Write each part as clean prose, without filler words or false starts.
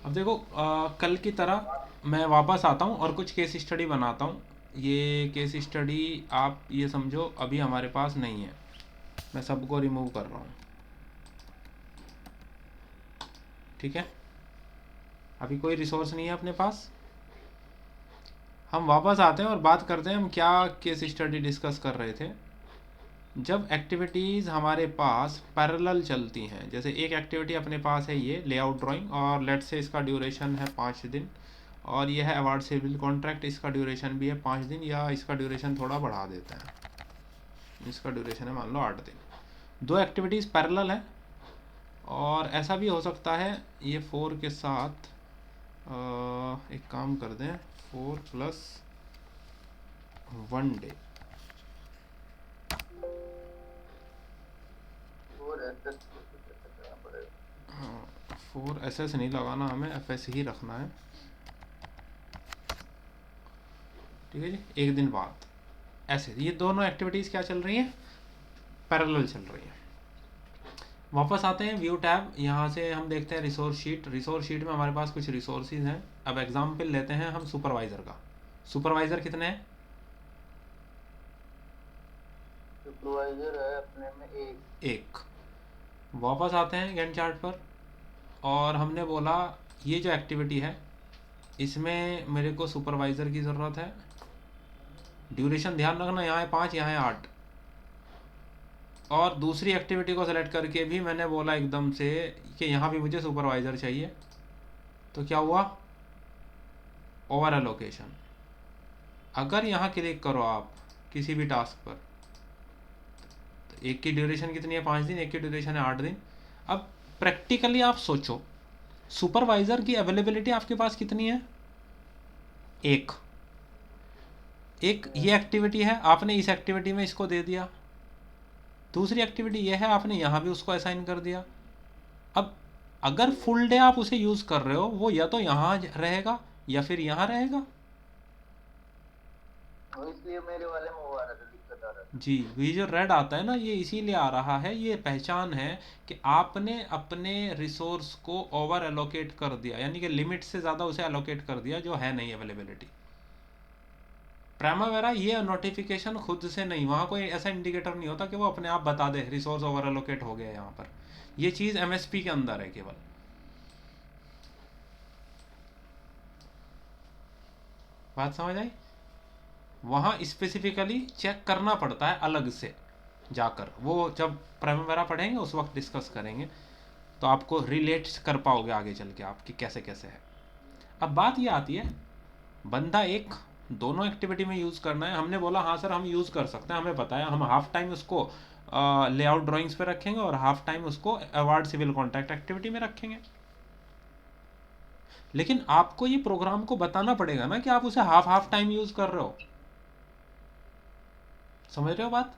अब देखो, कल की तरह मैं वापस आता हूँ और कुछ केस स्टडी बनाता हूँ। ये केस स्टडी आप ये समझो अभी हमारे पास नहीं है, मैं सबको रिमूव कर रहा हूँ। ठीक है, अभी कोई रिसोर्स नहीं है अपने पास। हम वापस आते हैं और बात करते हैं हम क्या केस स्टडी डिस्कस कर रहे थे। जब एक्टिविटीज़ हमारे पास पैरेलल चलती हैं, जैसे एक एक्टिविटी अपने पास है ये लेआउट ड्राइंग, और लेट से इसका ड्यूरेशन है 5 दिन, और ये है अवार्ड सिविल कॉन्ट्रैक्ट, इसका ड्यूरेशन भी है 5 दिन, या इसका ड्यूरेशन थोड़ा बढ़ा देते हैं, इसका ड्यूरेशन है मान लो 8 दिन। दो एक्टिविटीज़ पैरेलल है, और ऐसा भी हो सकता है ये 4 के साथ एक काम कर दें, 4+1 डे। और एसएस करना पड़ेगा। हाँ, 4 SS नहीं लगाना, हमें FS ही रखना है। ठीक है जी, एक दिन बाद ऐसे ये दोनों एक्टिविटीज़ क्या चल रही हैं, पैरेलल चल रही हैं। वापस आते हैं व्यू टैब, यहाँ से हम देखते हैं रिसोर्स शीट। रिसोर्स शीट में हमारे पास कुछ रिसोर्सेज हैं। अब एग्जाम्पल लेते हैं हम सुपरवाइज़र का। सुपरवाइज़र कितने हैं? सुपरवाइजर है अपने में एक। एक। वापस आते हैं गैंट चार्ट पर, और हमने बोला ये जो एक्टिविटी है इसमें मेरे को सुपरवाइज़र की ज़रूरत है। ड्यूरेशन ध्यान रखना, यहाँ है 5, यहाँ है 8। और दूसरी एक्टिविटी को सेलेक्ट करके भी मैंने बोला एकदम से कि यहाँ भी मुझे सुपरवाइज़र चाहिए। तो क्या हुआ, ओवर एलोकेशन। अगर यहाँ क्लिक करो आप किसी भी टास्क पर, तो एक की ड्यूरेशन कितनी है, 5 दिन, एक की ड्यूरेशन है 8 दिन। अब प्रैक्टिकली आप सोचो, सुपरवाइज़र की अवेलेबिलिटी आपके पास कितनी है? एक। एक ये एक्टिविटी है, आपने इस एक्टिविटी में इसको दे दिया। दूसरी एक्टिविटी ये है, आपने यहाँ भी उसको असाइन कर दिया। अब अगर फुल डे आप उसे यूज़ कर रहे हो, वो या तो यहाँ रहेगा या फिर यहाँ रहेगा। और इसलिए मेरे वाले में वो आ रहा था, दिक्कत आ रहा था। जी, ये जो रेड आता है ना, ये इसीलिए आ रहा है, ये पहचान है कि आपने अपने रिसोर्स को ओवर एलोकेट कर दिया, यानी कि लिमिट से ज़्यादा उसे एलोकेट कर दिया जो है नहीं अवेलेबिलिटी। प्राइमावेरा ये नोटिफिकेशन खुद से नहीं, वहाँ कोई ऐसा इंडिकेटर नहीं होता कि वो अपने आप बता दे रिसोर्स ओवर एलोकेट हो गया यहाँ पर। ये चीज़ MSP के अंदर है केवल। बात समझ आई? वहाँ स्पेसिफिकली चेक करना पड़ता है अलग से जाकर, वो जब प्राइमावेरा पढ़ेंगे उस वक्त डिस्कस करेंगे, तो आपको रिलेट कर पाओगे आगे चल के आप कि कैसे कैसे है। अब बात ये आती है, बंदा एक दोनों एक्टिविटी में यूज़ करना है। हमने बोला हाँ सर हम यूज़ कर सकते हैं, हमें बताया हम हाफ टाइम उसको लेआउट ड्राइंग्स पे रखेंगे और हाफ टाइम उसको अवार्ड सिविल कॉन्ट्रैक्ट एक्टिविटी में रखेंगे। लेकिन आपको ये प्रोग्राम को बताना पड़ेगा ना कि आप उसे हाफ हाफ टाइम यूज़ कर रहे हो। समझ रहे हो बात?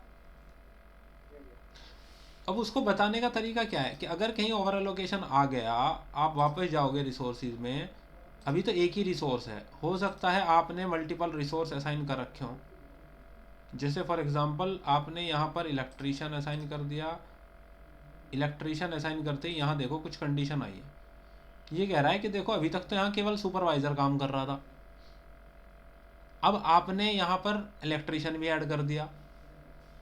अब उसको बताने का तरीका क्या है कि अगर कहीं ओवर एलोकेशन आ गया, आप वापस जाओगे रिसोर्सेज में, अभी तो एक ही रिसोर्स है, हो सकता है आपने मल्टीपल रिसोर्स असाइन कर रखे हों। जैसे फॉर एग्जांपल आपने यहाँ पर इलेक्ट्रीशियन असाइन कर दिया। इलेक्ट्रीशियन असाइन करते ही यहाँ देखो कुछ कंडीशन आई है। ये कह रहा है कि देखो अभी तक तो यहाँ केवल सुपरवाइज़र काम कर रहा था, अब आपने यहाँ पर इलेक्ट्रीशियन भी ऐड कर दिया,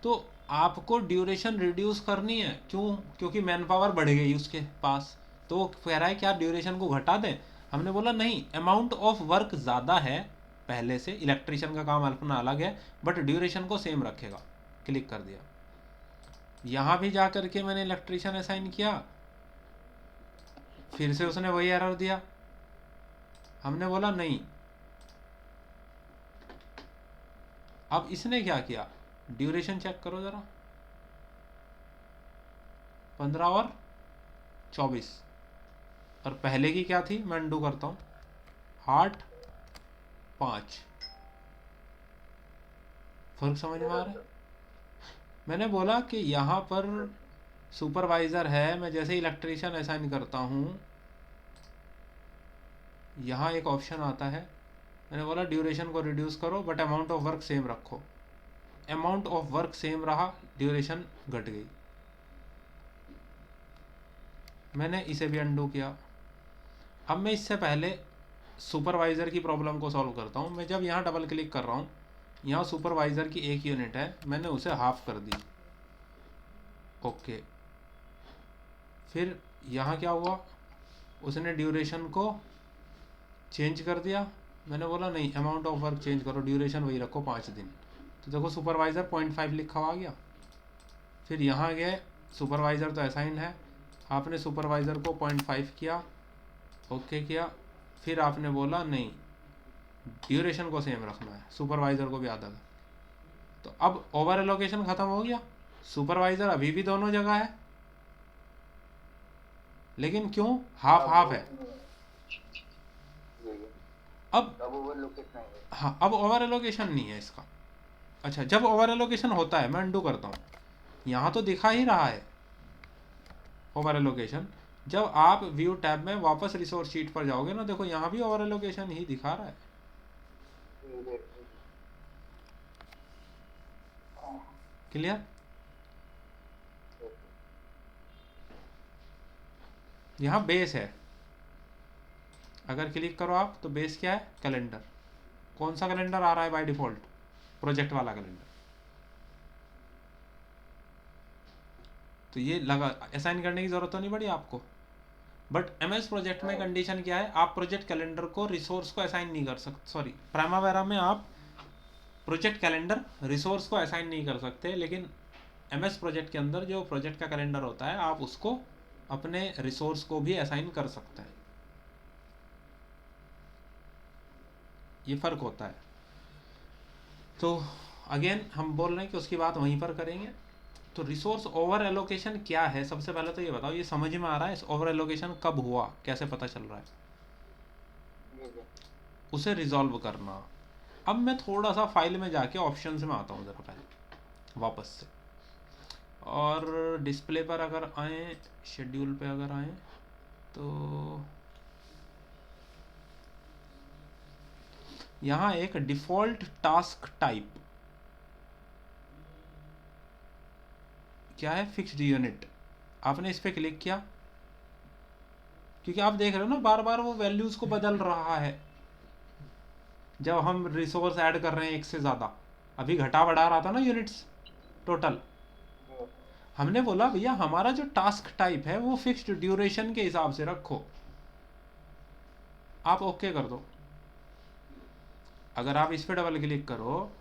तो आपको ड्यूरेशन रिड्यूस करनी है। क्यों? क्योंकि मैन पावर बढ़ गई उसके पास। तो वो कह रहा है कि आप ड्यूरेशन को घटा दें। हमने बोला नहीं, अमाउंट ऑफ वर्क ज़्यादा है पहले से, इलेक्ट्रीशियन का काम अपना अलग है, बट ड्यूरेशन को सेम रखेगा। क्लिक कर दिया, यहाँ भी जा करके मैंने इलेक्ट्रीशियन असाइन किया, फिर से उसने वही एरर दिया। हमने बोला नहीं। अब इसने क्या किया, ड्यूरेशन चेक करो ज़रा, 15 और 24, और पहले की क्या थी, मैं अंडू करता हूँ, 8, 5। फर्क समझ में आ रहा है? मैंने बोला कि यहाँ पर सुपरवाइज़र है, मैं जैसे इलेक्ट्रीशियन असाइन करता हूँ, यहाँ एक ऑप्शन आता है, मैंने बोला ड्यूरेशन को रिड्यूस करो but amount of work same रखो। अमाउंट ऑफ वर्क सेम रहा, ड्यूरेशन घट गई। मैंने इसे भी अंडू किया। अब मैं इससे पहले सुपरवाइज़र की प्रॉब्लम को सॉल्व करता हूँ। मैं जब यहाँ डबल क्लिक कर रहा हूँ, यहाँ सुपरवाइज़र की 1 यूनिट है, मैंने उसे हाफ कर दी। ओके, फिर यहाँ क्या हुआ, उसने ड्यूरेशन को चेंज कर दिया। मैंने बोला नहीं, अमाउंट ऑफ वर्क चेंज करो, ड्यूरेशन वही रखो 5 दिन। तो देखो सुपरवाइज़र 0.5 लिखा हुआ आ गया। फिर यहाँ गए, सुपरवाइज़र तो असाइन है, आपने सुपरवाइज़र को 0.5 किया, ओके किया। फिर आपने बोला नहीं, ड्यूरेशन को सेम रखना है, सुपरवाइज़र को भी आधा कर। तो अब ओवर एलोकेशन ख़त्म हो गया। सुपरवाइज़र अभी भी दोनों जगह है, लेकिन क्यों हाफ हाफ है। अब ओवरलोकेट नहीं है। हाँ, अब ओवर एलोकेशन नहीं है इसका। अच्छा, जब ओवर एलोकेशन होता है, मैं अंडू करता हूँ, यहाँ तो दिखा ही रहा है ओवर एलोकेशन। जब आप व्यू टैब में वापस रिसोर्स शीट पर जाओगे ना, देखो यहाँ भी ओवर एलोकेशन ही दिखा रहा है। क्लियर? यहाँ बेस है, अगर क्लिक करो आप तो बेस क्या है, कैलेंडर। कौन सा कैलेंडर आ रहा है बाय डिफॉल्ट, प्रोजेक्ट वाला कैलेंडर। तो ये लगा, असाइन करने की जरूरत तो नहीं पड़ी आपको। बट एमएस प्रोजेक्ट में कंडीशन क्या है, आप प्रोजेक्ट कैलेंडर को रिसोर्स को असाइन नहीं कर सकते। सॉरी, प्राइमावेरा में आप प्रोजेक्ट कैलेंडर रिसोर्स को असाइन नहीं कर सकते, लेकिन एमएस प्रोजेक्ट के अंदर जो प्रोजेक्ट का कैलेंडर होता है, आप उसको अपने रिसोर्स को भी असाइन कर सकते हैं। ये फ़र्क होता है। तो अगेन हम बोल रहे हैं कि उसकी बात वहीं पर करेंगे। तो रिसोर्स ओवर एलोकेशन क्या है, सबसे पहले तो ये बताओ, ये समझ में आ रहा है ओवर एलोकेशन कब हुआ, कैसे पता चल रहा है, उसे रिजॉल्व करना। अब मैं थोड़ा सा फाइल में जाके ऑप्शंस में आता हूँ ज़रा पहले वापस से, और डिस्प्ले पर अगर आए, शेड्यूल पे अगर आए, तो यहाँ एक डिफ़ॉल्ट टास्क टाइप क्या है, फिक्स्ड यूनिट। आपने इस पर क्लिक किया, क्योंकि आप देख रहे हो ना बार बार वो वैल्यूज़ को बदल रहा है। जब हम रिसोर्स ऐड कर रहे हैं एक से ज़्यादा, अभी घटा बढ़ा रहा था ना यूनिट्स टोटल, हमने बोला भैया हमारा जो टास्क टाइप है वो फिक्स्ड ड्यूरेशन के हिसाब से रखो। आप ओके कर दो। अगर आप इस पर डबल क्लिक करो,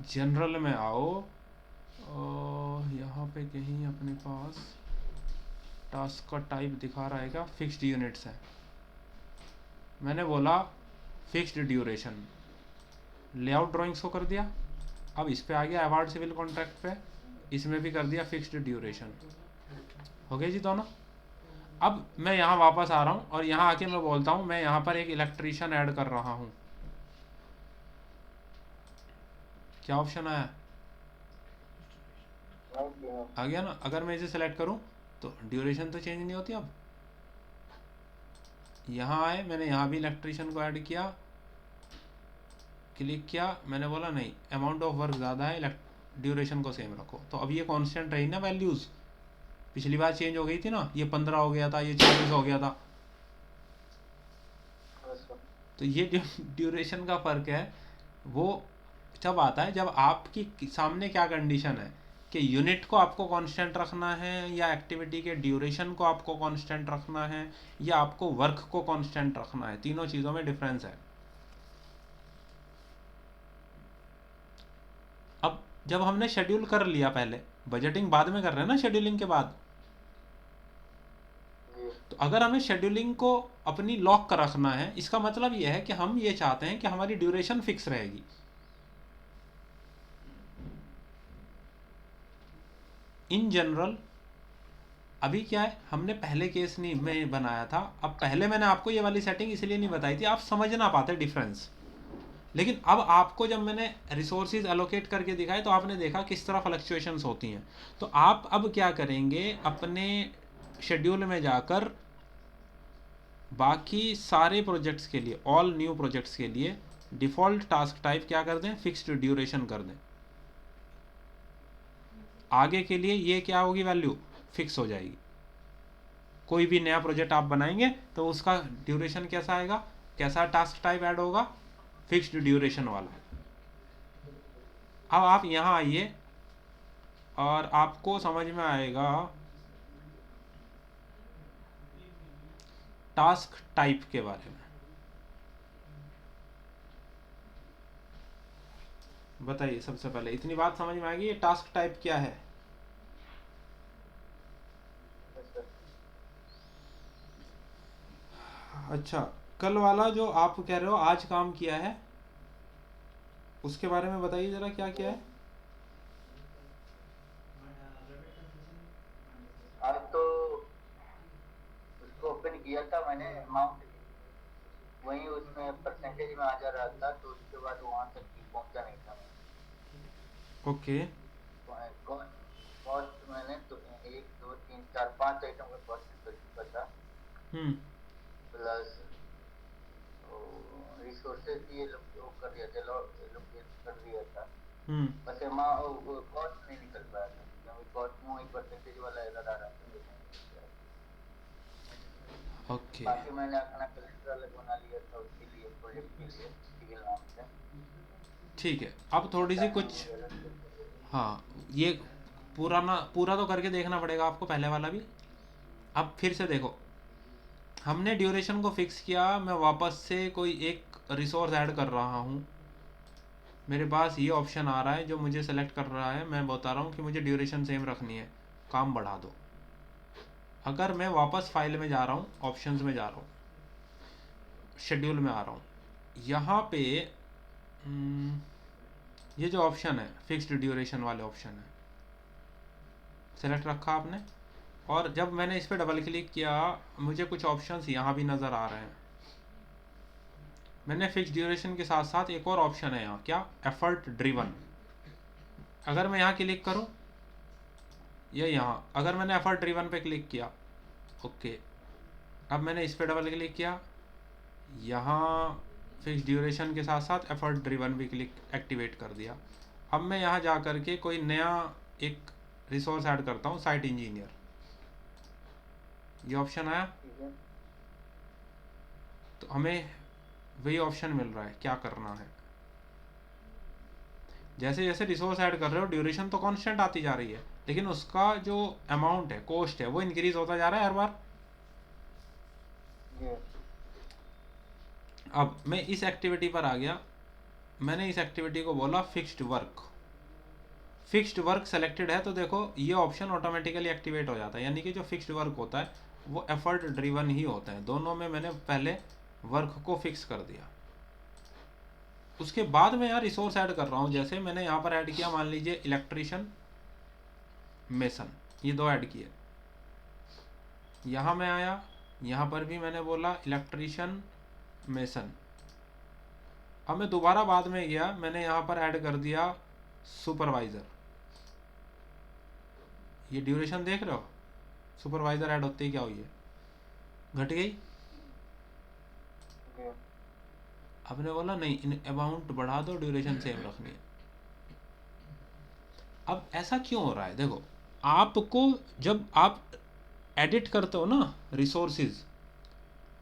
जनरल में आओ, यहाँ पे कहीं अपने पास टास्क का टाइप दिखा रहा है क्या, फिक्स्ड यूनिट्स है। मैंने बोला फिक्स्ड ड्यूरेशन, लेआउट ड्राइंग्स को कर दिया। अब इस पे आ गया अवार्ड सिविल कॉन्ट्रैक्ट पे, इसमें भी कर दिया फिक्स्ड ड्यूरेशन। हो गया जी दोनों। अब मैं यहाँ वापस आ रहा हूँ और यहाँ आके मैं बोलता हूँ मैं यहाँ पर एक इलेक्ट्रीशियन ऐड कर रहा हूँ। क्या ऑप्शन आया, आ गया ना। अगर मैं इसे सेलेक्ट करूँ तो ड्यूरेशन तो चेंज नहीं होती। अब यहाँ आए, मैंने यहाँ भी इलेक्ट्रीशियन को ऐड किया, क्लिक किया, मैंने बोला नहीं, अमाउंट ऑफ वर्क ज़्यादा है, ड्यूरेशन को सेम रखो। तो अब ये कांस्टेंट रही ना वैल्यूज़, पिछली बार चेंज हो गई थी ना, ये 15 हो गया था, ये 40 हो गया था। तो ये जो ड्यूरेशन का फ़र्क है वो जब आता है, जब आपकी सामने क्या कंडीशन है कि यूनिट को आपको कांस्टेंट रखना है, या एक्टिविटी के ड्यूरेशन को आपको कांस्टेंट रखना है, या आपको वर्क को कांस्टेंट रखना है। तीनों चीज़ों में डिफरेंस है। अब जब हमने शेड्यूल कर लिया, पहले बजटिंग बाद में कर रहे हैं ना, शेड्यूलिंग के बाद, तो अगर हमें शेड्यूलिंग को अपनी लॉक कर रखना है, इसका मतलब यह है कि हम ये चाहते हैं कि हमारी ड्यूरेशन फिक्स रहेगी। इन जनरल अभी क्या है, हमने पहले केस नहीं में बनाया था। अब पहले मैंने आपको ये वाली सेटिंग इसलिए नहीं बताई थी, आप समझ ना पाते डिफरेंस। लेकिन अब आपको जब मैंने रिसोर्सेज एलोकेट करके दिखाए, तो आपने देखा किस तरह फ्लक्चुएशंस होती हैं। तो आप अब क्या करेंगे, अपने शेड्यूल में जाकर बाकी सारे प्रोजेक्ट्स के लिए, ऑल न्यू प्रोजेक्ट्स के लिए डिफ़ॉल्ट टास्क टाइप क्या कर दें, फिक्स्ड ड्यूरेशन कर दें। आगे के लिए ये क्या होगी, वैल्यू फिक्स हो जाएगी, कोई भी नया प्रोजेक्ट आप बनाएंगे तो उसका ड्यूरेशन कैसा आएगा, कैसा टास्क टाइप ऐड होगा, फिक्स्ड ड्यूरेशन वाला। अब आप यहाँ आइए और आपको समझ में आएगा टास्क टाइप के बारे में। बताइए, सबसे पहले इतनी बात समझ में आएगी, ये टास्क टाइप क्या है? अच्छा, कल वाला जो आप कह रहे हो आज काम किया है, उसके बारे में बताइए जरा, क्या क्या है? आज तो उसको ओपन किया था मैंने, अमाउंट वही उसमें परसेंटेज में आ जा रहा था, तो उसके बाद वहां तक पहुंचा नहीं था। ओके। कॉस्ट मैंने तो 1 2 3 4 5 आइटम का कॉस्ट कर चुका था, प्लस रिसोर्सेज ये लोग कर दिया था, एलोकेट कर दिया था। बस कॉस्ट नहीं निकल पाया था, क्योंकि कॉस्ट में वही परसेंटेज वाला एरर आ रहा था। ओके, बाकी मैंने अपना कैलेंडर अलग बना लिया था उसके लिए, प्रोजेक्ट के लिए, सिविल नाम से। ठीक है। अब थोड़ी सी कुछ, हाँ, ये पूरा तो करके देखना पड़ेगा आपको, पहले वाला भी। अब फिर से देखो, हमने ड्यूरेशन को फिक्स किया, मैं वापस से कोई एक रिसोर्स ऐड कर रहा हूँ, मेरे पास ये ऑप्शन आ रहा है जो मुझे सेलेक्ट कर रहा है, मैं बता रहा हूँ कि मुझे ड्यूरेशन सेम रखनी है, काम बढ़ा दो। अगर मैं वापस फाइल में जा रहा हूँ, ऑप्शंस में जा रहा हूँ, शेड्यूल में आ रहा हूँ, यहाँ पे ये जो ऑप्शन है फिक्स्ड ड्यूरेशन वाले ऑप्शन है, सेलेक्ट रखा आपने, और जब मैंने इस पर डबल क्लिक किया, मुझे कुछ ऑप्शंस यहाँ भी नज़र आ रहे हैं। मैंने फिक्स ड्यूरेशन के साथ साथ एक और ऑप्शन है यहाँ, क्या, एफर्ट ड्रिवन। अगर मैं यहाँ क्लिक करूँ, या यहाँ, अगर मैंने एफर्ट ड्रिवन पे क्लिक किया, ओके, अब मैंने इस पर डबल क्लिक किया, यहाँ फिक्स ड्यूरेशन के साथ साथ एफर्ट ड्रिवन भी क्लिक एक्टिवेट कर दिया। अब मैं यहाँ जा करके कोई नया एक रिसोर्स ऐड करता हूँ, साइट इंजीनियर, ये ऑप्शन आया, तो हमें वही ऑप्शन मिल रहा है क्या करना है। जैसे जैसे रिसोर्स ऐड कर रहे हो, ड्यूरेशन तो कांस्टेंट आती जा रही है, लेकिन उसका जो अमाउंट है, कॉस्ट है, वो इंक्रीज होता जा रहा है हर बार। अब मैं इस एक्टिविटी पर आ गया, मैंने इस एक्टिविटी को बोला fixed work. Fixed work selected है तो देखो ये ऑप्शन ऑटोमेटिकली एक्टिवेट हो जाता है, यानी कि जो फिक्स्ड वर्क होता है वो एफर्ट ड्रिवन ही होता है। दोनों में मैंने पहले वर्क को फिक्स कर दिया, उसके बाद मैं यहाँ रिसोर्स ऐड कर रहा हूँ। जैसे मैंने यहाँ पर ऐड किया, मान लीजिए इलेक्ट्रिशियन, मेसन, ये दो ऐड किए। यहाँ मैं आया, यहाँ पर भी मैंने बोला इलेक्ट्रिशियन, मेसन। अब मैं दोबारा बाद में गया, मैंने यहाँ पर ऐड कर दिया सुपरवाइज़र। ये ड्यूरेशन देख रहे हो, सुपरवाइज़र ऐड होते ही क्या हुई है, घट गई। आपने बोला नहीं, इन अमाउंट बढ़ा दो, ड्यूरेशन सेम रखनी है। अब ऐसा क्यों हो रहा है, देखो, आपको जब आप एडिट करते हो ना रिसोर्सेज,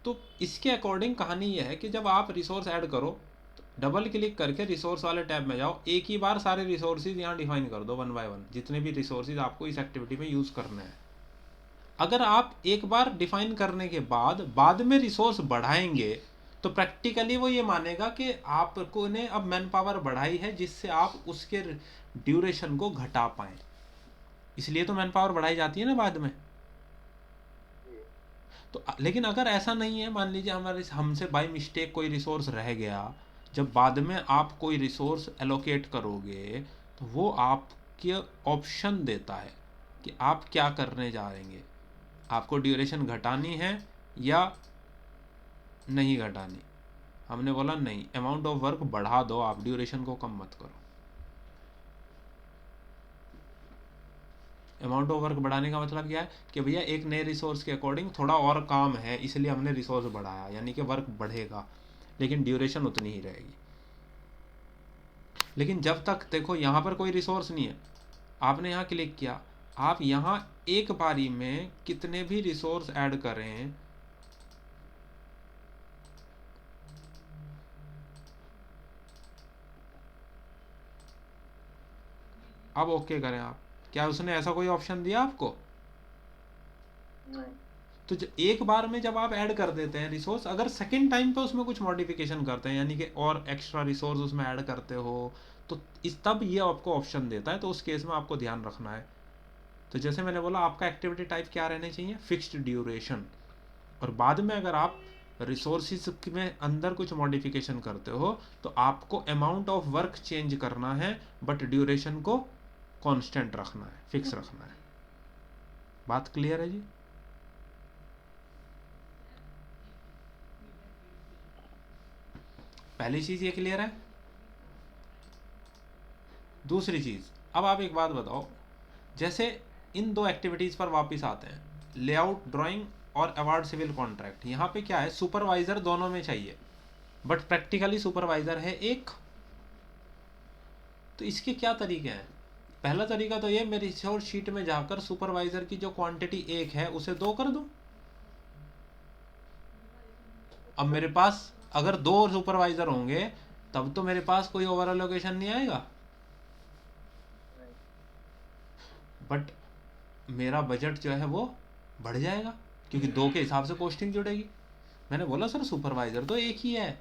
तो इसके अकॉर्डिंग कहानी यह है कि जब आप रिसोर्स ऐड करो तो डबल क्लिक करके रिसोर्स वाले टैब में जाओ, एक ही बार सारे रिसोर्सेज यहाँ डिफाइन कर दो, 1 बाय 1, जितने भी रिसोर्सेज आपको इस एक्टिविटी में यूज़ करने हैं। अगर आप एक बार डिफाइन करने के बाद में रिसोर्स बढ़ाएंगे तो प्रैक्टिकली वो ये मानेगा कि आपको ने अब मैन पावर बढ़ाई है, जिससे आप उसके ड्यूरेशन को घटा पाएं। इसलिए तो मैन पावर बढ़ाई जाती है ना बाद में। तो लेकिन अगर ऐसा नहीं है, मान लीजिए हमारे हमसे बाय मिस्टेक कोई रिसोर्स रह गया, जब बाद में आप कोई रिसोर्स एलोकेट करोगे तो वो आपके ऑप्शन देता है कि आप क्या करने जा रहे हैं, आपको ड्यूरेशन घटानी है या नहीं घटानी। हमने बोला नहीं, अमाउंट ऑफ वर्क बढ़ा दो, आप ड्यूरेशन को कम मत करो। अमाउंट ऑफ वर्क बढ़ाने का मतलब क्या है कि भैया एक नए रिसोर्स के अकॉर्डिंग थोड़ा और काम है, इसलिए हमने रिसोर्स बढ़ाया, यानी कि वर्क बढ़ेगा लेकिन ड्यूरेशन उतनी ही रहेगी। लेकिन जब तक देखो यहाँ पर कोई रिसोर्स नहीं है, आपने यहाँ क्लिक किया, आप यहाँ एक बारी में कितने भी रिसोर्स ऐड करें, अब ओके करें आप, क्या उसने ऐसा कोई ऑप्शन दिया आपको? नहीं। तो एक बार में जब आप ऐड कर देते हैं रिसोर्स, अगर सेकेंड टाइम पे उसमें कुछ मॉडिफिकेशन करते हैं, यानी कि और एक्स्ट्रा रिसोर्स उसमें ऐड करते हो, तो इस तब ये आपको ऑप्शन देता है, तो उस केस में आपको ध्यान रखना है। तो जैसे मैंने बोला, आपका एक्टिविटी टाइप क्या रहने चाहिए? Fixed duration. और बाद में अगर आप रिसोर्सिस में अंदर कुछ मॉडिफिकेशन करते हो तो आपको अमाउंट ऑफ वर्क चेंज करना है, बट ड्यूरेशन को कांस्टेंट रखना है, फिक्स रखना है। बात क्लियर है जी? पहली चीज ये क्लियर है। दूसरी चीज, अब आप एक बात बताओ, जैसे इन दो एक्टिविटीज पर वापस आते हैं, लेआउट ड्राइंग और अवार्ड सिविल कॉन्ट्रैक्ट। यहाँ पे क्या है, सुपरवाइजर दोनों में चाहिए, बट प्रैक्टिकली सुपरवाइजर है एक। तो इसके क्या तरीके हैं? पहला तरीका तो ये, मेरी रिसोर्स शीट में जाकर सुपरवाइजर की जो क्वांटिटी एक है उसे 2 कर दूं। अब मेरे पास अगर 2 सुपरवाइजर होंगे तब तो मेरे पास कोई ओवर एलोकेशन नहीं आएगा, बट मेरा बजट जो है वो बढ़ जाएगा, क्योंकि 2 के हिसाब से कॉस्टिंग जुड़ेगी। मैंने बोला सर सुपरवाइजर तो एक ही है,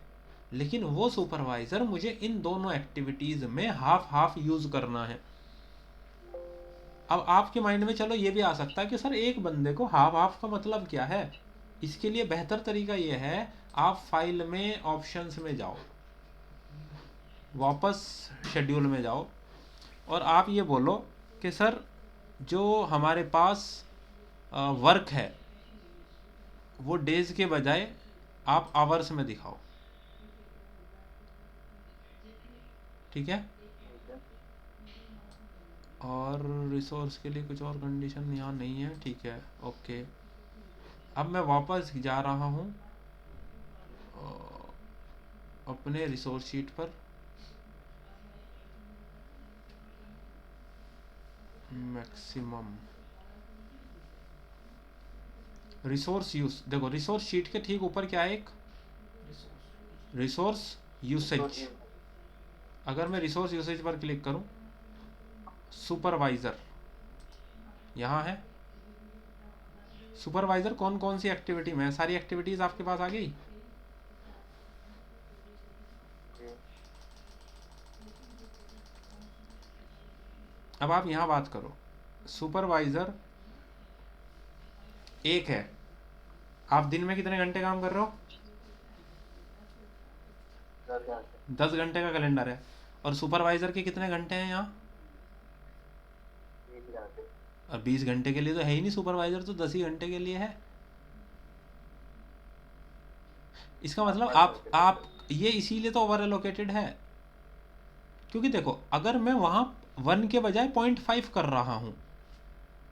लेकिन वो सुपरवाइजर मुझे इन दोनों एक्टिविटीज में हाफ हाफ यूज करना है। अब आपके माइंड में चलो ये भी आ सकता है कि सर एक बंदे को हाफ हाफ का मतलब क्या है? इसके लिए बेहतर तरीका ये है, आप फाइल में ऑप्शंस में जाओ, वापस शेड्यूल में जाओ, और आप ये बोलो कि सर जो हमारे पास वर्क है वो डेज के बजाय आप आवर्स में दिखाओ। ठीक है? और रिसोर्स के लिए कुछ और कंडीशन यहाँ नहीं है, ठीक है, ओके। अब मैं वापस जा रहा हूँ अपने रिसोर्स शीट पर, मैक्सिमम रिसोर्स यूज। देखो रिसोर्स शीट के ठीक ऊपर क्या है, एक रिसोर्स यूसेज। अगर मैं रिसोर्स यूसेज पर क्लिक करूं, सुपरवाइजर यहाँ है। सुपरवाइजर कौन कौन सी एक्टिविटी में है? सारी एक्टिविटीज आपके पास आ गई। अब आप यहाँ बात करो, सुपरवाइजर एक है, आप दिन में कितने घंटे काम कर रहे हो? 10 घंटे का कैलेंडर है। और सुपरवाइजर के कितने घंटे हैं यहाँ? और 20 घंटे के लिए तो है ही नहीं, सुपरवाइजर तो 10 ही घंटे के लिए है। इसका मतलब आप ये इसीलिए तो ओवर एलोकेटेड है, क्योंकि देखो अगर मैं वहां 1 के बजाय 0.5 कर रहा हूं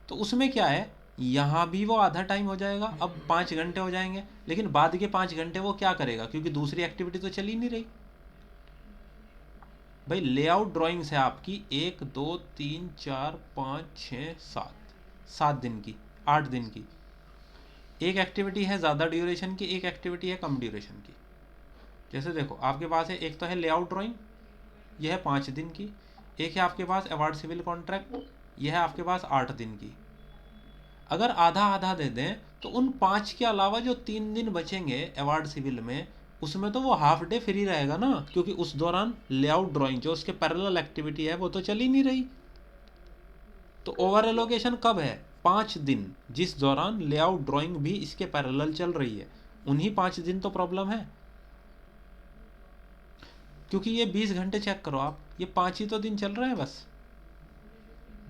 तो उसमें क्या है, यहाँ भी वो आधा टाइम हो जाएगा, अब 5 घंटे हो जाएंगे, लेकिन बाद के 5 घंटे वो क्या करेगा, क्योंकि दूसरी एक्टिविटी तो चल ही नहीं रही। भाई लेआउट ड्राइंग्स है आपकी 1 2 3 4 5 6 7 दिन की, 8 दिन की। एक एक्टिविटी है ज़्यादा ड्यूरेशन की, एक एक्टिविटी है कम ड्यूरेशन की। जैसे देखो आपके पास है, एक तो है लेआउट ड्राइंग, यह है 5 दिन की। एक है आपके पास अवार्ड सिविल कॉन्ट्रैक्ट, यह है आपके पास 8 दिन की। अगर आधा आधा दे दें तो उन 5 के अलावा जो 3 दिन बचेंगे अवार्ड सिविल में, उसमें तो वो हाफ डे फ्री रहेगा ना, क्योंकि उस दौरान लेआउट ड्राइंग जो उसके पैरेलल एक्टिविटी है वो तो चल ही नहीं रही। तो ओवर एलोकेशन कब है? 5 दिन, जिस दौरान लेआउट ड्राइंग भी इसके पैरेलल चल रही है, उन्हीं 5 दिन तो प्रॉब्लम है। क्योंकि ये 20 घंटे चेक करो आप, ये 5 ही तो दिन चल रहे हैं बस,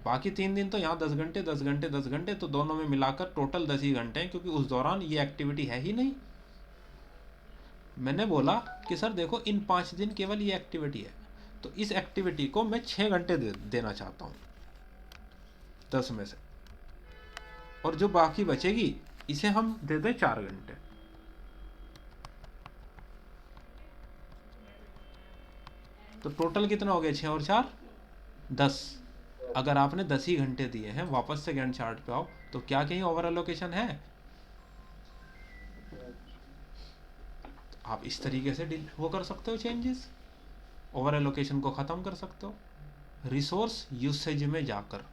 बाकी 3 दिन तो यहाँ 10 घंटे 10 घंटे 10 घंटे, तो दोनों में मिलाकर टोटल 10 ही घंटे हैं, क्योंकि उस दौरान ये एक्टिविटी है ही नहीं। मैंने बोला कि सर देखो इन 5 दिन केवल ये एक्टिविटी है, तो इस एक्टिविटी को मैं 6 घंटे देना चाहता हूँ 10 में से, और जो बाकी बचेगी इसे हम दे दें 4 घंटे। तो टोटल कितना हो गया? 6 और 4 10। अगर आपने 10 ही घंटे दिए हैं, वापस से गैंट चार्ट पे आओ, तो क्या कहीं ओवर एलोकेशन है? आप इस तरीके से वो कर सकते हो, चेंजेस, ओवर एलोकेशन को ख़त्म कर सकते हो रिसोर्स यूसेज में जाकर।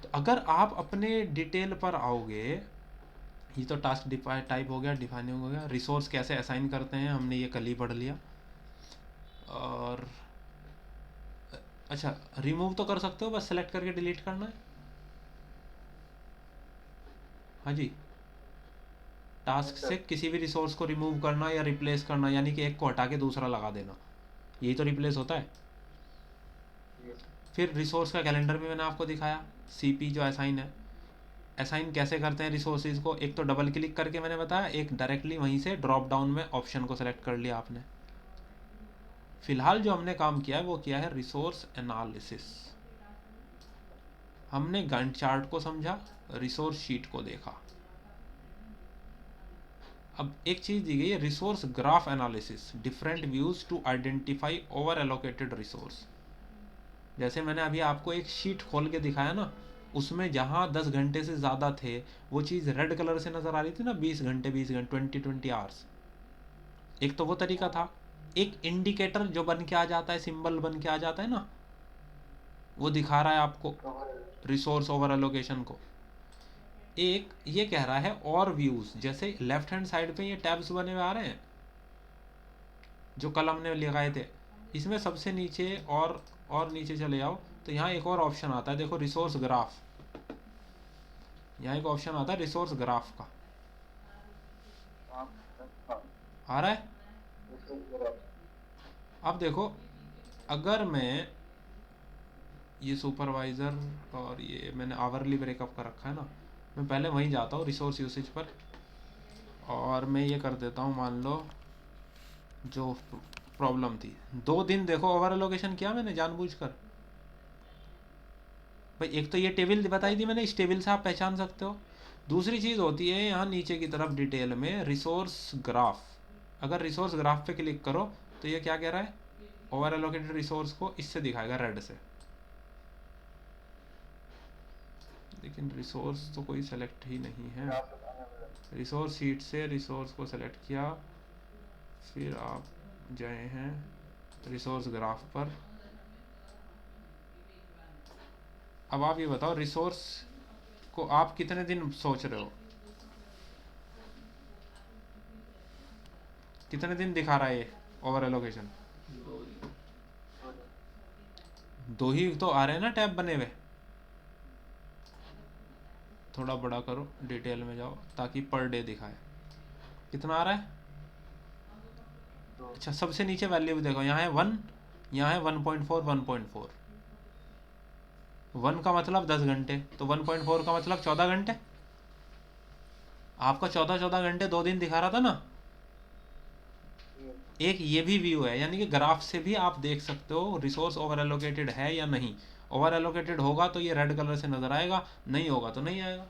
तो अगर आप अपने डिटेल पर आओगे, ये तो टास्क टाइप हो गया, डिफाइनिंग हो गया, रिसोर्स कैसे असाइन करते हैं हमने ये कल ही पढ़ लिया। और अच्छा, रिमूव तो कर सकते हो, बस सेलेक्ट करके डिलीट करना है। हाँ जी, टास्क से किसी भी रिसोर्स को रिमूव करना या रिप्लेस करना, यानी कि एक को हटा के दूसरा लगा देना, यही तो रिप्लेस होता है। फिर रिसोर्स का कैलेंडर भी मैंने आपको दिखाया, सीपी जो असाइन है, असाइन कैसे करते हैं रिसोर्सेज को। एक तो डबल क्लिक करके मैंने बताया, एक डायरेक्टली वहीं से ड्रॉप डाउन में ऑप्शन को सेलेक्ट कर लिया आपने। फिलहाल जो हमने काम किया है वो किया है रिसोर्स एनालिसिस। हमने गैंट चार्ट को समझा, रिसोर्स शीट को देखा। अब एक चीज दी गई है, resource graph analysis, different views to identify over allocated resource. जैसे मैंने अभी आपको एक शीट खोल के दिखाया ना, उसमें जहाँ 10 घंटे से ज़्यादा थे वो चीज़ रेड कलर से नज़र आ रही थी ना, 20 घंटे 20 आवर्स। एक तो वो तरीका था। एक इंडिकेटर जो बन के आ जाता है, सिंबल बन के आ जाता है ना, वो दिखा रहा है आपको रिसोर्स ओवर एलोकेशन को। एक ये कह रहा है और व्यूज़, जैसे लेफ्ट हैंड साइड पे ये टैब्स बने हुए आ रहे हैं जो कल हमने लगाए थे, इसमें सबसे नीचे और नीचे चले जाओ तो यहाँ एक और ऑप्शन आता है, देखो रिसोर्स ग्राफ। यहाँ एक ऑप्शन आता है रिसोर्स ग्राफ का, आ रहा है। अब देखो, अगर मैं ये सुपरवाइज़र और ये मैंने आवरली ब्रेकअप कर रखा है ना, मैं पहले वहीं जाता हूँ रिसोर्स यूसेज पर, और मैं ये कर देता हूँ, मान लो जो प्रॉब्लम थी 2 दिन, देखो ओवर एलोकेशन किया मैंने जानबूझकर। भाई एक तो ये टेबल बताई थी मैंने, इस टेबल से आप पहचान सकते हो। दूसरी चीज़ होती है यहाँ नीचे की तरफ डिटेल में रिसोर्स ग्राफ। अगर रिसोर्स ग्राफ पे क्लिक करो तो ये क्या कह रहा है, ओवर एलोकेटेड रिसोर्स को इससे दिखाएगा, रेड से। लेकिन रिसोर्स तो कोई सेलेक्ट ही नहीं है। रिसोर्स शीट से रिसोर्स को सेलेक्ट किया, फिर आप जाए हैं रिसोर्स ग्राफ पर। अब आप ये बताओ, रिसोर्स को आप कितने दिन सोच रहे हो, कितने दिन दिखा रहा है ये ओवर एलोकेशन? 2 ही तो आ रहे हैं ना टैब बने हुए। थोड़ा बड़ा करो, डिटेल में जाओ ताकि पर डे दिखाए कितना आ रहा है। अच्छा, सबसे नीचे वैल्यू भी देखो, यहाँ है 1, यहाँ है 1.4 1.4। 1 का मतलब 10 घंटे, तो 1.4 का मतलब 14 घंटे। आपका 14 घंटे 2 दिन दिखा रहा था ना। एक ये भी व्यू है, यानी कि ग्राफ से भी आप देख सकते हो रिसोर्स ओवर एलोकेटेड है या नहीं। ओवर एलोकेटेड होगा तो ये रेड कलर से नजर आएगा, नहीं होगा तो नहीं आएगा।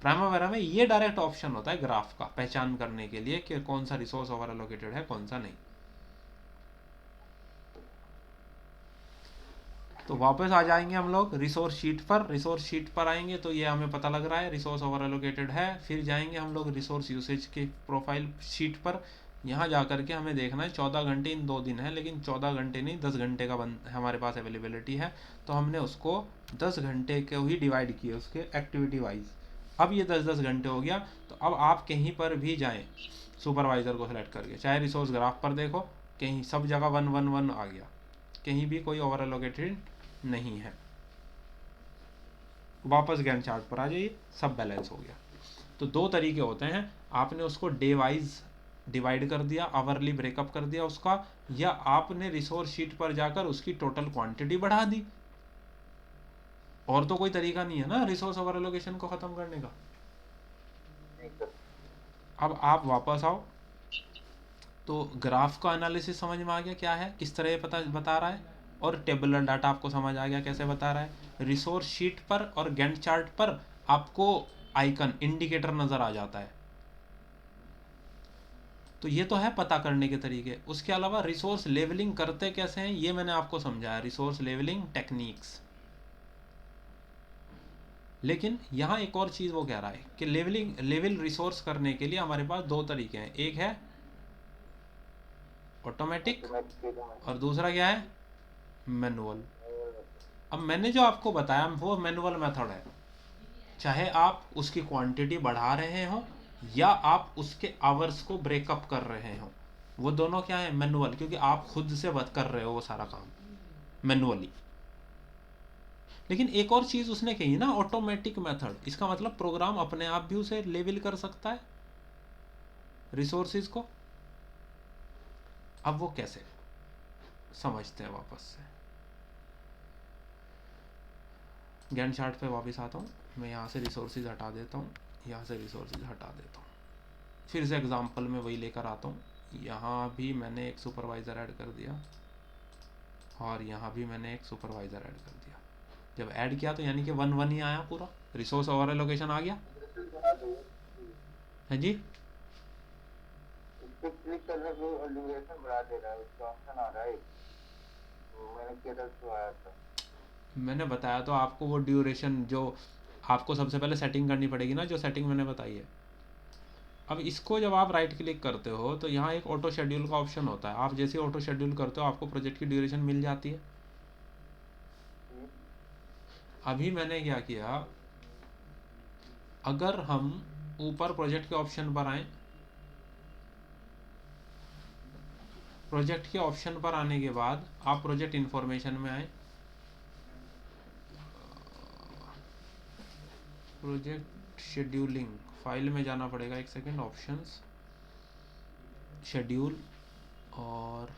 प्राइमवेरा में ये डायरेक्ट ऑप्शन होता है ग्राफ का, पहचान करने के लिए कि कौन सा रिसोर्स ओवर एलोकेटेड है, कौन सा नहीं। तो वापस आ जाएंगे हम लोग रिसोर्स शीट पर। रिसोर्स शीट पर आएंगे तो ये हमें पता लग रहा है रिसोर्स ओवर एलोकेटेड है। फिर जाएंगे हम लोग रिसोर्स यूसेज के प्रोफाइल शीट पर। यहाँ जा करके हमें देखना है 14 घंटे इन 2 दिन है, लेकिन 14 घंटे नहीं 10 घंटे का हमारे पास अवेलेबिलिटी है, तो हमने उसको 10 घंटे को ही डिवाइड किए उसके एक्टिविटी वाइज। अब ये 10-10 घंटे हो गया। तो अब आप कहीं पर भी जाएं सुपरवाइज़र को सेलेक्ट करके, चाहे रिसोर्स ग्राफ पर देखो, कहीं सब जगह 1 1 1 आ गया, कहीं भी कोई ओवर एलोकेटेड नहीं है। वापस गैंट चार्ट पर आ जाइए, सब बैलेंस हो गया। तो 2 तरीके होते हैं, आपने उसको डे वाइज डिवाइड कर दिया, आवरली ब्रेकअप कर दिया उसका, या आपने रिसोर्स शीट पर जाकर उसकी टोटल क्वांटिटी बढ़ा दी। और तो कोई तरीका नहीं है ना रिसोर्स ओवर एलोकेशन को खत्म करने का। अब आप वापस आओ, तो ग्राफ का एनालिसिस समझ में आ गया क्या है, किस तरह पता बता रहा है, और टेबुलर डाटा आपको समझ आ गया कैसे बता रहा है। रिसोर्स शीट पर और गैंट चार्ट पर आपको आइकन इंडिकेटर नज़र आ जाता है। तो ये तो है पता करने के तरीके। उसके अलावा रिसोर्स लेवलिंग करते कैसे हैं ये मैंने आपको समझाया, रिसोर्स लेवलिंग टेक्निक्स। लेकिन यहाँ एक और चीज़ वो कह रहा है कि लेवल रिसोर्स करने के लिए हमारे पास दो तरीके हैं, एक है ऑटोमेटिक और दूसरा क्या है, मैनुअल। अब मैंने जो आपको बताया वो मैनुअल मेथड है, चाहे आप उसकी क्वांटिटी बढ़ा रहे हो या आप उसके आवर्स को ब्रेकअप कर रहे हो, वो दोनों क्या है, मैनुअल, क्योंकि आप खुद से कर रहे हो वो सारा काम मैनुअली। लेकिन एक और चीज़ उसने कही ना, ऑटोमेटिक मेथड, इसका मतलब प्रोग्राम अपने आप भी उसे लेवल कर सकता है रिसोर्सेज को। अब वो कैसे समझते हैं वापस से, गैंट चार्ट पे वापस आता हूँ मैं, यहाँ से रिसोर्सेज हटा देता हूँ, यहाँ से रिसोर्सेज हटा देता हूँ, फिर से एग्जांपल में वही लेकर आता हूँ। यहाँ भी मैंने एक सुपरवाइज़र ऐड कर दिया और यहाँ भी मैंने एक सुपरवाइज़र ऐड कर दिया। जब ऐड किया तो यानी कि 1 1 ही आया, पूरा रिसोर्स ओवर एलोकेशन आ गया है जी। इस पे क्लिक करने पे ड्यूरेशन बढ़ा दे रहा है, उसका ऑप्शन आ रहा है, तो मैंने किया था तो आया था। मैंने बताया तो आपको वो ड्यूरेशन जो आपको सबसे पहले सेटिंग करनी पड़ेगी ना, जो सेटिंग मैंने बताई है। अब इसको जब आप राइट क्लिक करते हो तो यहाँ एक ऑटो शेड्यूल का ऑप्शन होता है, आप जैसे ही ऑटो शेड्यूल करते हो आपको प्रोजेक्ट की ड्यूरेशन मिल जाती है। अभी मैंने क्या किया, अगर हम ऊपर प्रोजेक्ट के ऑप्शन पर आए, प्रोजेक्ट के ऑप्शन पर आने के बाद आप प्रोजेक्ट इन्फॉर्मेशन में आए, प्रोजेक्ट शेड्यूलिंग फाइल में जाना पड़ेगा, एक सेकेंड, ऑप्शंस, शेड्यूल, और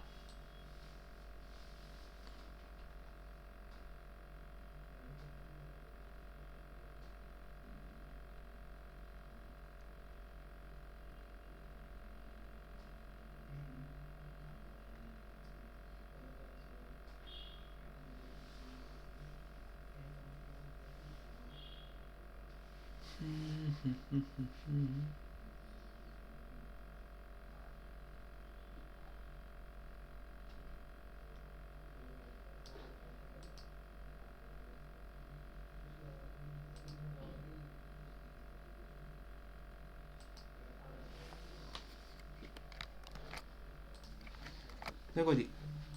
देखो जी,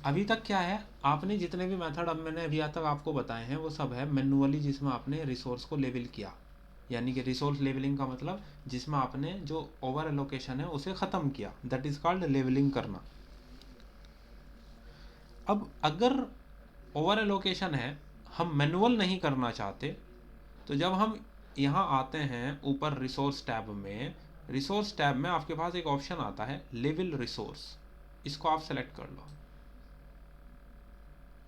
अभी तक क्या है, आपने जितने भी मेथड अब मैंने अभी तक आपको बताए हैं वो सब है मैनुअली, जिसमें आपने रिसोर्स को लेवल किया, यानी कि रिसोर्स लेवलिंग का मतलब जिसमें आपने जो ओवर एलोकेशन है उसे ख़त्म किया, दैट इज़ कॉल्ड लेवलिंग करना। अब अगर ओवर एलोकेशन है, हम मैनुअल नहीं करना चाहते, तो जब हम यहाँ आते हैं ऊपर रिसोर्स टैब में, रिसोर्स टैब में आपके पास एक ऑप्शन आता है लेवल रिसोर्स, इसको आप सेलेक्ट कर लो।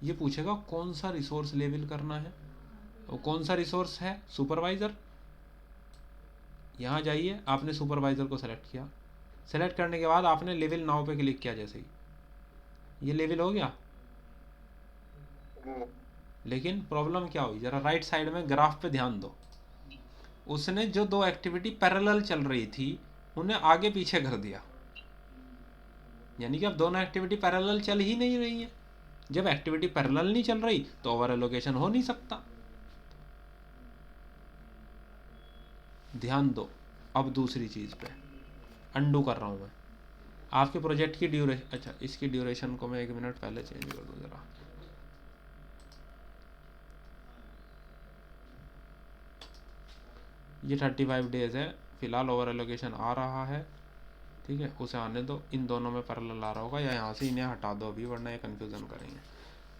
ये पूछेगा कौन सा रिसोर्स लेवल करना है, और कौन सा रिसोर्स है, सुपरवाइज़र। यहाँ जाइए, आपने सुपरवाइज़र को सेलेक्ट किया, सेलेक्ट करने के बाद आपने लेवल नाउ पे क्लिक किया, जैसे ही ये लेवल हो गया। लेकिन प्रॉब्लम क्या हुई, ज़रा राइट साइड में ग्राफ पे ध्यान दो, उसने जो दो एक्टिविटी पैरेलल चल रही थी उन्हें आगे पीछे कर दिया, यानी कि अब दोनों एक्टिविटी पैरेलल चल ही नहीं रही है। जब एक्टिविटी पैरेलल नहीं चल रही तो ओवर एलोकेशन हो नहीं सकता। ध्यान दो। अब दूसरी चीज़ पे अंडू कर रहा हूँ मैं, आपके प्रोजेक्ट की ड्यूरेशन, अच्छा इसकी ड्यूरेशन को मैं 1 मिनट पहले चेंज कर दूँ ज़रा, ये 35 डेज़ है फ़िलहाल, ओवर एलोकेशन आ रहा है, ठीक है, उसे आने दो, इन दोनों में पैरेलल आ रहा होगा, या यहाँ से इन्हें हटा दो अभी, वरना ये कन्फ्यूज़न करेंगे।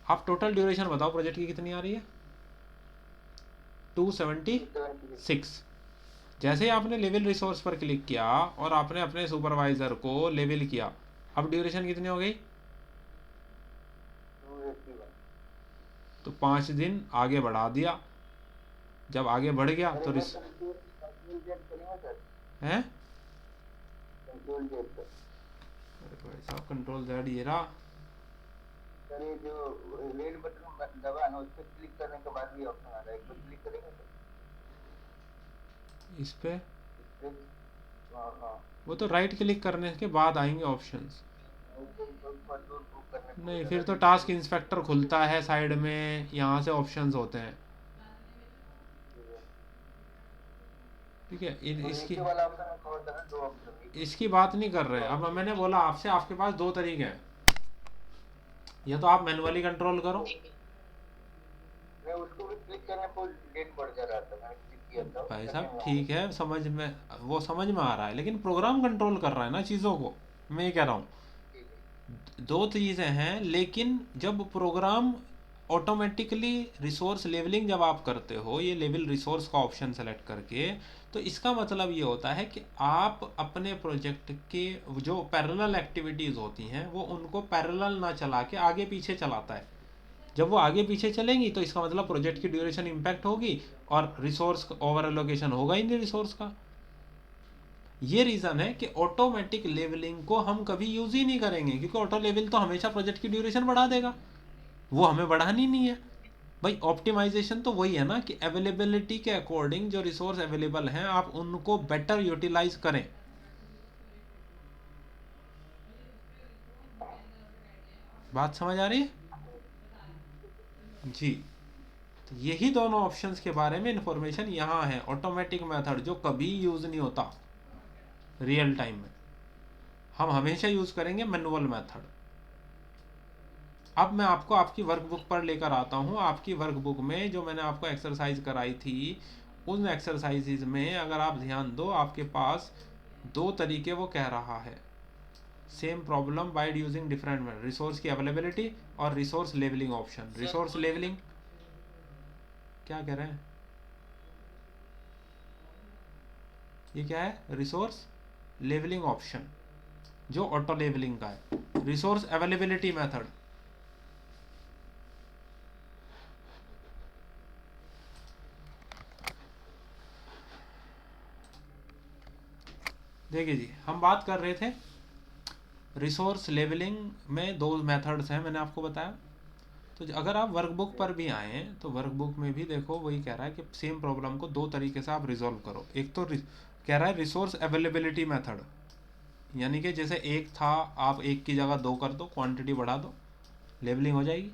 आप टोटल ड्यूरेशन बताओ प्रोजेक्ट की कितनी आ रही है, 276। जैसे ही आपने लेवल रिसोर्स पर क्लिक किया और आपने अपने सुपरवाइज़र को लेवल किया, अब ड्यूरेशन कितनी हो गई, तो 5 दिन आगे बढ़ा दिया। जब आगे बढ़ गया तो हैं, भाई साहब कंट्रोल Z ये रहा, सर ये जो रेड बटन दबा ना, उस पर क्लिक करने के बाद भी ऑप्शन आ रहा है, एक बार क्लिक करेंगे तो इस पे हाँ हाँ वो तो राइट क्लिक करने के बाद आएंगे ऑप्शंस। मजदूर बुक करने नहीं, को फिर तो लगा टास्क इंस्पेक्टर खुलता है साइड में, यहाँ से ऑप्शंस होते हैं। ठीक है, तो एक इसकी ही वाला ऑप्शन में कवर करना, दो ऑप्शन एक ही। इसकी बात नहीं कर रहे। अब मैंने बोला आपसे, आपके पास दो तरीके हैं, या तो आप मैनुअली कंट्रोल करो। मैं उसको भी क्लिक करने पर डेट बढ़ जा रहा था, मैंने क्लिक किया था भाई करने साहब में ठीक है, समझ में, वो समझ में आ रहा है, लेकिन प्रोग्राम कंट्रोल कर रहा है ना चीज़ों को। मैं ये कह रहा हूँ ठीक है। दो चीज़ें हैं, लेकिन जब प्रोग्राम ऑटोमेटिकली रिसोर्स लेवलिंग जब आप करते हो, ये लेवल रिसोर्स का ऑप्शन सेलेक्ट करके, तो इसका मतलब ये होता है कि आप अपने प्रोजेक्ट के जो पैरेलल एक्टिविटीज़ होती हैं वो उनको पैरेलल ना चला के आगे पीछे चलाता है। जब वो आगे पीछे चलेंगी तो इसका मतलब प्रोजेक्ट की ड्यूरेशन इम्पैक्ट होगी और रिसोर्स ओवर एलोकेशन होगा ही नहीं रिसोर्स का। ये रीज़न है कि ऑटोमेटिक लेवलिंग को हम कभी यूज़ ही नहीं करेंगे, क्योंकि ऑटो लेवल तो हमेशा प्रोजेक्ट की ड्यूरेशन बढ़ा देगा, वो हमें बढ़ानी नहीं है। भाई ऑप्टिमाइजेशन तो वही है ना कि अवेलेबिलिटी के अकॉर्डिंग जो रिसोर्स अवेलेबल हैं आप उनको बेटर यूटिलाइज करें। बात समझ आ रही है जी? तो यही दोनों ऑप्शंस के बारे में इंफॉर्मेशन यहाँ है। ऑटोमेटिक मेथड जो कभी यूज़ नहीं होता रियल टाइम में, हम हमेशा यूज़ करेंगे मैनुअल मेथड। अब मैं आपको आपकी वर्कबुक पर लेकर आता हूँ। आपकी वर्कबुक में जो मैंने आपको एक्सरसाइज कराई थी, उन एक्सरसाइजेज में अगर आप ध्यान दो, आपके पास दो तरीके वो कह रहा है, same problem by using different method, resource की अवेलेबिलिटी और resource levelling option. Resource levelling क्या कह रहे हैं, ये क्या है? रिसोर्स लेवलिंग ऑप्शन जो ऑटो लेवलिंग का है। रिसोर्स अवेलेबिलिटी मेथड, देखिए जी, हम बात कर रहे थे रिसोर्स लेवलिंग में दो मेथड्स हैं, मैंने आपको बताया। तो अगर आप वर्कबुक पर भी आए तो वर्कबुक में भी देखो वही कह रहा है कि सेम प्रॉब्लम को दो तरीके से आप रिजॉल्व करो। एक तो कह रहा है रिसोर्स अवेलेबिलिटी मेथड, यानी कि जैसे एक था, आप एक की जगह दो कर दो, क्वांटिटी बढ़ा दो, लेवलिंग हो जाएगी।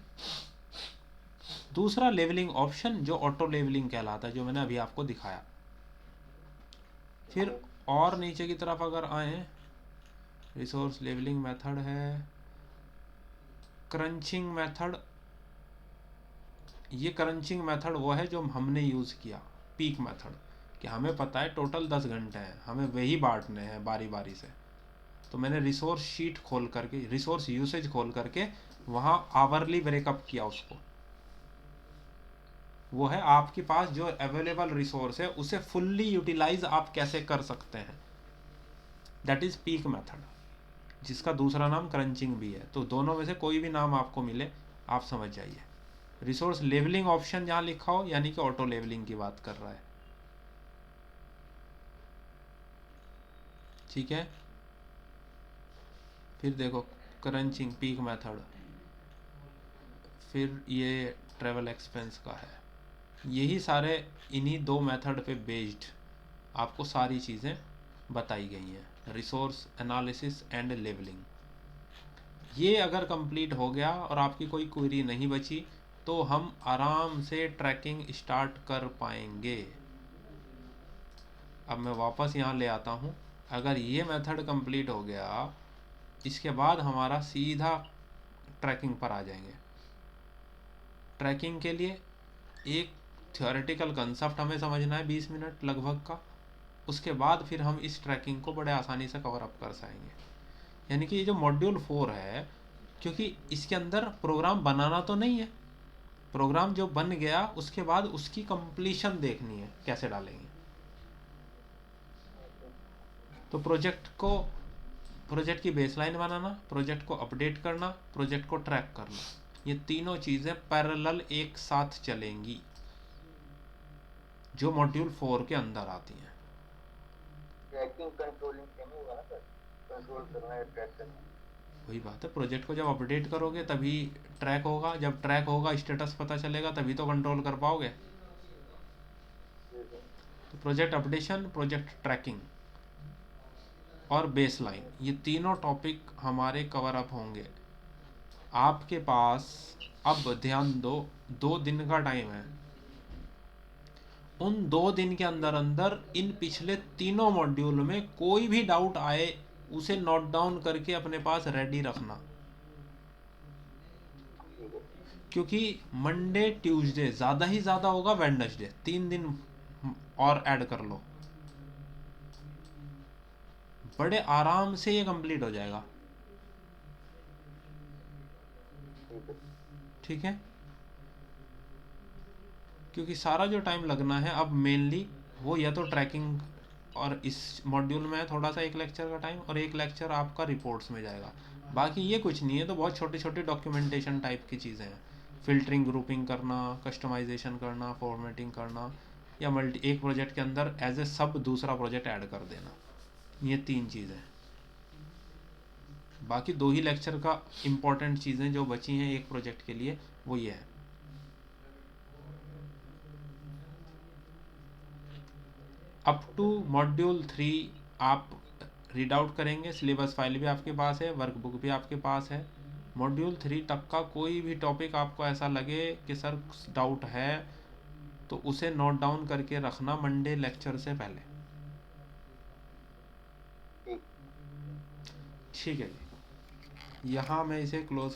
दूसरा लेवलिंग ऑप्शन जो ऑटो लेवलिंग कहलाता है, जो मैंने अभी आपको दिखाया। फिर और नीचे की तरफ अगर आए, रिसोर्स लेवलिंग मेथड है क्रंचिंग मेथड। ये क्रंचिंग मेथड वो है जो हमने यूज़ किया, पीक मेथड, कि हमें पता है टोटल 10 घंटे हैं, हमें वही बांटने हैं बारी बारी से। तो मैंने रिसोर्स शीट खोल करके, रिसोर्स यूसेज खोल करके वहाँ आवरली ब्रेकअप किया उसको। वो है आपके पास जो अवेलेबल रिसोर्स है उसे फुल्ली यूटिलाइज आप कैसे कर सकते हैं, दैट इज़ पीक मेथड, जिसका दूसरा नाम क्रंचिंग भी है। तो दोनों में से कोई भी नाम आपको मिले आप समझ जाइए। रिसोर्स लेवलिंग ऑप्शन जहाँ लिखा हो यानी कि ऑटो लेवलिंग की बात कर रहा है। ठीक है, फिर देखो क्रंचिंग पीक मेथड, फिर ये ट्रेवल एक्सपेंस का है। यही सारे इन्हीं दो मेथड पे बेस्ड आपको सारी चीज़ें बताई गई हैं, रिसोर्स एनालिसिस एंड लेवलिंग। ये अगर कंप्लीट हो गया और आपकी कोई क्वेरी नहीं बची तो हम आराम से ट्रैकिंग स्टार्ट कर पाएंगे। अब मैं वापस यहाँ ले आता हूँ। अगर ये मेथड कंप्लीट हो गया, इसके बाद हमारा सीधा ट्रैकिंग पर आ जाएंगे। ट्रैकिंग के लिए एक थ्योरेटिकल कंसेप्ट हमें समझना है 20 मिनट लगभग का, उसके बाद फिर हम इस ट्रैकिंग को बड़े आसानी से कवर अप कर पाएंगे। यानी कि ये जो मॉड्यूल 4 है, क्योंकि इसके अंदर प्रोग्राम बनाना तो नहीं है, प्रोग्राम जो बन गया उसके बाद उसकी कंप्लीशन देखनी है कैसे डालेंगे। तो प्रोजेक्ट की बेसलाइन बनाना, प्रोजेक्ट को अपडेट करना, प्रोजेक्ट को ट्रैक करना, ये तीनों चीज़ें पैरेलल एक साथ चलेंगी जो मॉड्यूल 4 के अंदर आती हैं। ट्रैकिंग कंट्रोलिंग से नहीं होगा ना सर, कंट्रोल करना है, ट्रैक करना है। वही बात है, प्रोजेक्ट को जब अपडेट करोगे तभी ट्रैक होगा, जब ट्रैक होगा स्टेटस पता चलेगा तभी तो कंट्रोल कर पाओगे। जी सर। तो प्रोजेक्ट अपडेशन, प्रोजेक्ट ट्रैकिंग और बेसलाइन, ये तीनों टॉपिक हमारे कवर अप होंगे। आपके पास अब ध्यान दो, 2 दिन का टाइम है। उन 2 दिन के अंदर अंदर इन पिछले तीनों मॉड्यूल में कोई भी डाउट आए उसे नोट डाउन करके अपने पास रेडी रखना, ठीक है। क्योंकि मंडे ट्यूसडे ज़्यादा ही ज़्यादा होगा, वेडनेसडे 3 दिन और ऐड कर लो, बड़े आराम से ये कंप्लीट हो जाएगा। ठीक है। ठीक है, क्योंकि सारा जो टाइम लगना है अब मेनली वो या तो ट्रैकिंग, और इस मॉड्यूल में थोड़ा सा एक लेक्चर का टाइम और एक लेक्चर आपका रिपोर्ट्स में जाएगा। बाकी ये कुछ नहीं है, तो बहुत छोटे छोटे डॉक्यूमेंटेशन टाइप की चीज़ें हैं, फिल्टरिंग, ग्रुपिंग करना, कस्टमाइजेशन करना, फॉर्मेटिंग करना, या मल्टी एक प्रोजेक्ट के अंदर एज ए सब दूसरा प्रोजेक्ट ऐड कर देना। ये 3 चीज़ें। बाकी 2 ही लेक्चर का इम्पोर्टेंट चीज़ें जो बची हैं एक प्रोजेक्ट के लिए वो ये है। अप टू मॉड्यूल 3 आप रीड आउट करेंगे, सिलेबस फाइल भी आपके पास है, वर्कबुक भी आपके पास है। मॉड्यूल 3 तक का कोई भी टॉपिक आपको ऐसा लगे कि सर डाउट है तो उसे नोट डाउन करके रखना मंडे लेक्चर से पहले। ठीक। ठीक है जी, यहाँ मैं इसे क्लोज